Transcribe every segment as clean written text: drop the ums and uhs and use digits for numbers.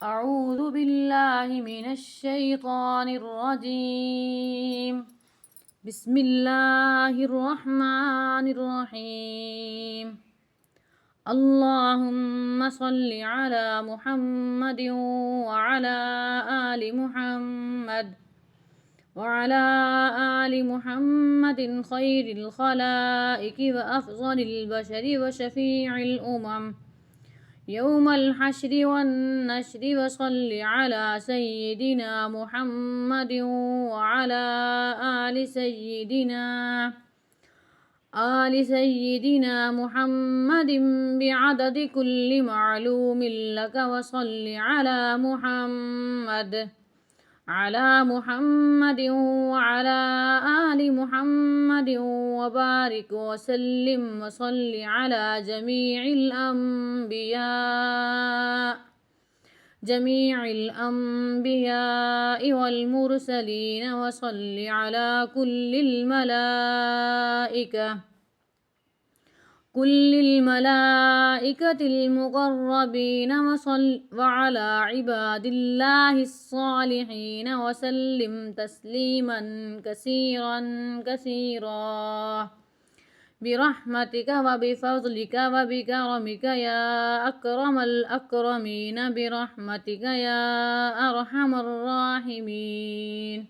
أعوذ بالله من الشيطان الرجيم. بسم الله الرحمن الرحيم. اللهم صل على محمد وعلى آل محمد خير الخلائق وأفضل البشر وشفيع الأمم يوم الحشر والنشر. وصل على سيدنا محمد وعلى آل سيدنا محمد بعدد كل معلوم لك. وصل على محمد وعلى آل محمد وبارك وسلم. وصل على جميع الأنبياء والمرسلين. وصل على كل الملائكة المقربين. وعلى عباد الله الصالحين. وسلم تسليما كثيرا كثيرا برحمتك وبفضلك وبكرمك يا أكرم الأكرمين. برحمتك يا أرحم الراحمين.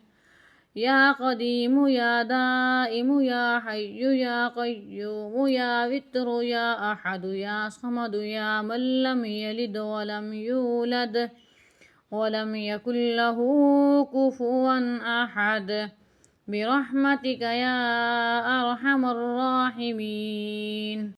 يا قديم يا دائم يا حي يا قيوم يا وتر يا أحد يا صمد يا من لم يلد ولم يولد ولم يكن له كفوا أحد. برحمتك يا أرحم الراحمين.